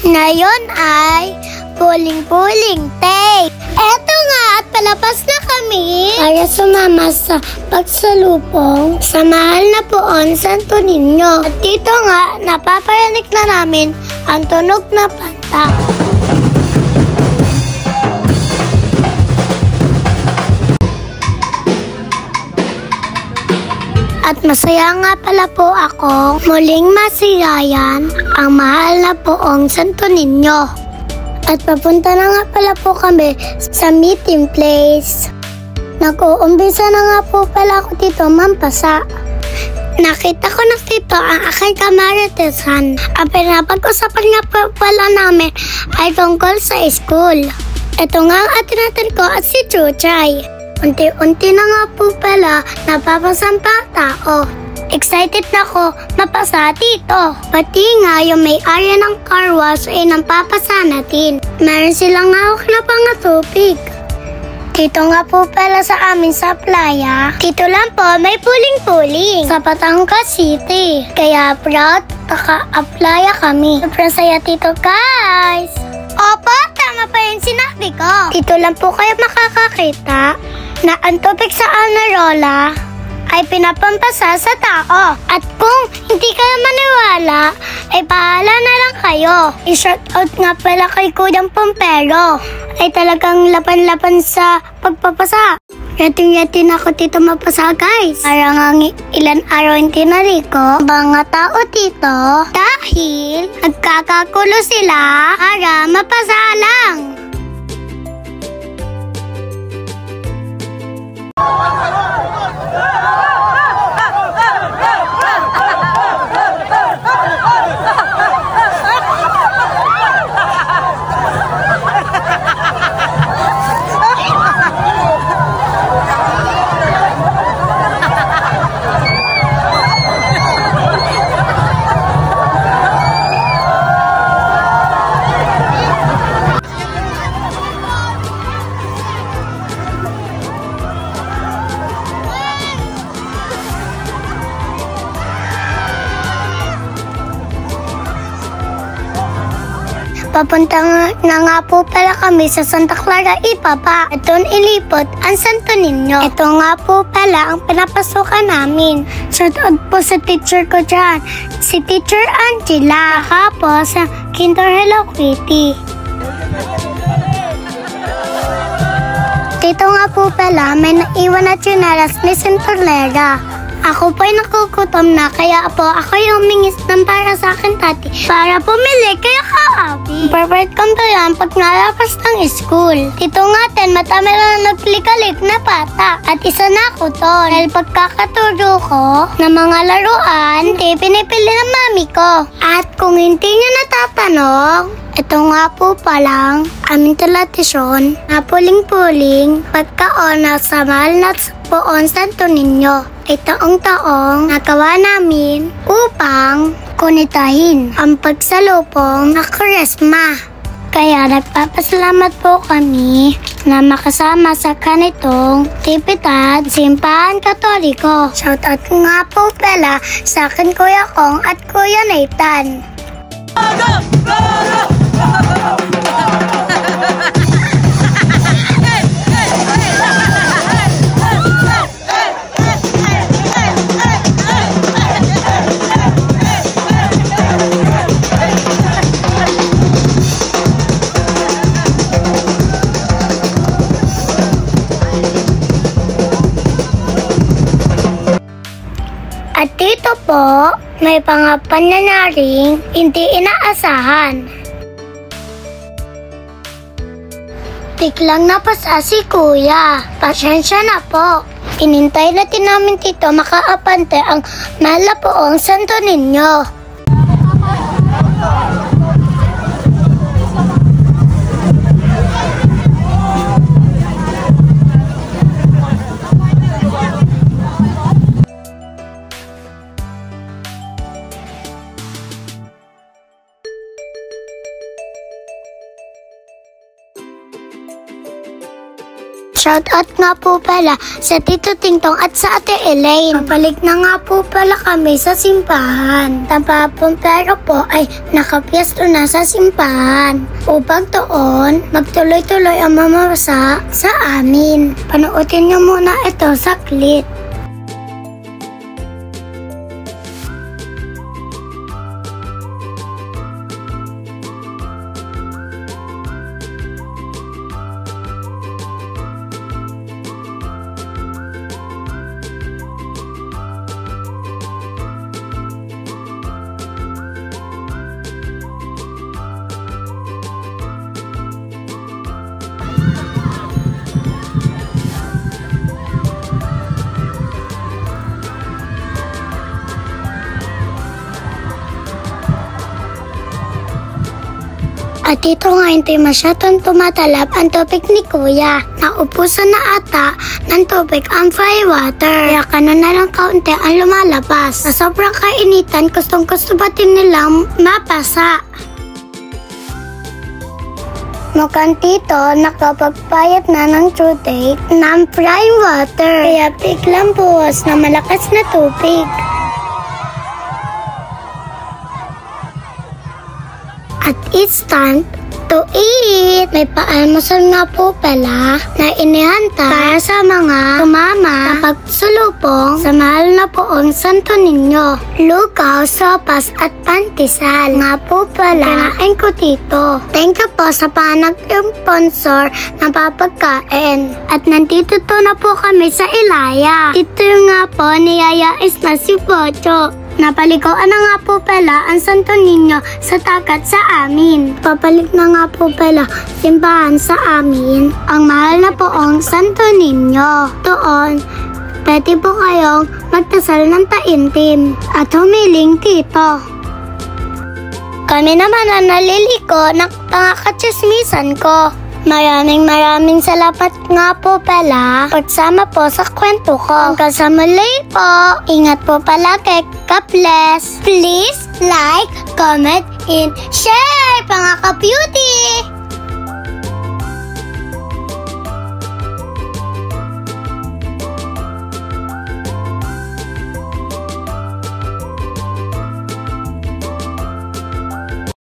Ngayon ay puling-puling day. Eto nga at palabas na kami para sumama sa pagsalubong sa mahal na poon Santo Niño. At dito nga napaparinig na namin ang tunog na banta. At masaya nga pala po ako muling masiyayan ang mahal na poong Santo Niño. At papunta na nga pala po kami sa meeting place. Nag-uumpisa na nga po pala ako dito mampasa. Nakita ko na dito ang aking kamaritesan. Ang pinapag-usapan nga po pala namin ay tungkol sa school. Ito nga ang atin ko at si Chuchay. Unti-unti na nga po pala napapasampa tao. Excited na ako mapasa dito. Pati nga yung may-ari ng car wash ay nampapasa natin. Meron silang hawak na pang tubig. Dito nga po pala sa amin sa playa. Dito lang po may puling-puling sa Batangas City. Kaya proud naka-playa kami. Sobrang saya dito guys. Opo, tama pa yung sinabi ko. Dito lang po kayo makakakita na ang tubig sa Alnarola ay pinapampasa sa tao. At kung hindi kayo maniwala, ay bahala na lang kayo. I-shout out nga pala kay Kuyang Pompero. Ay talagang laban-laban sa pagpapasa. Yating-yating ako dito mapasa guys. Parang ang ilan araw hindi nariko mga tao dito dahil nagkakagulo sila para mapasa lang. Papunta na nga po pala kami sa Santa Clara Ipapa. At doon ilipot ang Santo Niño. Ito nga po pala ang pinapasukan namin. Shout out po sa teacher ko dyan, si Teacher Angela. Saka po sa Kinder Hello Kitty. Dito nga po pala may naiwan na tsinelas ni Sintorlera. Ako po'y nakukutom na kaya po ako yung mingis ng para sa akin tati para pumili kaya kaabi. Favorite ko to yan pag nalapas ng school. Dito nga matami na nagklik-klik na bata at isa na ako to. Dahil pagkakaturo ko ng mga laruan, hindi pinipili ng mami ko. At kung hindi nyo natatanong, ito nga po palang aming tradisyon na puling-puling pagkaona sa mahal na poon Santo Niño. Ay taong-taong nagawa namin upang kunitahin ang pagsalubong na Kuresma. Kaya nagpapasalamat po kami na makasama sa ganitong aktibidad Simbahan Katoliko. Shoutout nga po pala sa akin Kuya Kong at Kuya Nathan. At dito po, may mga pananaring hindi inaasahan. Biglang napasa si Kuya. Pasensya na po. Inintay natin namin dito makaapante ang mahal na poong Santo Niño. Shoutout nga po pala sa Tito Tingtong at sa Ate Elaine. Pabalik na nga po pala kami sa simbahan. Tapapong pero po ay nakapyesto na sa simbahan. Upang doon, magtuloy-tuloy ang mamasa sa amin. Panuotin niyo muna ito saklit. At dito nga hindi masyadong tumatalab ang tubig ni Kuya. Naupusan na ata ng tubig ang fire water. Kaya kanon na lang kaunti ang lumalabas. Sa sobrang kainitan, gustong-gusto ba din nilang mapasa? Mukhang dito nakapagpayat na ng due date ng prime water. Kaya biglang buhos na malakas na tubig. At it's time to eat! May paalmusal nga po pala na inihanta para sa mga tumama na pagsulupong sa mahal na poong Santo Niño. Lugaw, sopas at pantisal. Nga po pala, kinain ko dito. Thank you po sa panag-sponsor ng papagkain. At nandito to na po kami sa Ilaya. Ito nga po ni Yaya is na si Pocho. Napaliguan na nga po pala ang Santo Niño sa dagat sa amin. Papalik na nga po pala simbahan sa amin ang mahal na poong Santo Niño. Doon, pwede po kayong magdasal ng taimtim at humiling dito. Kami naman ang naliliko ng pangakatsismisan ko. Maraming salamat nga po pala pagsama po sa kwento ko. Hanggang sa muli po, ingat po palagi. God bless. Please like, comment, and share, mga ka-beauty!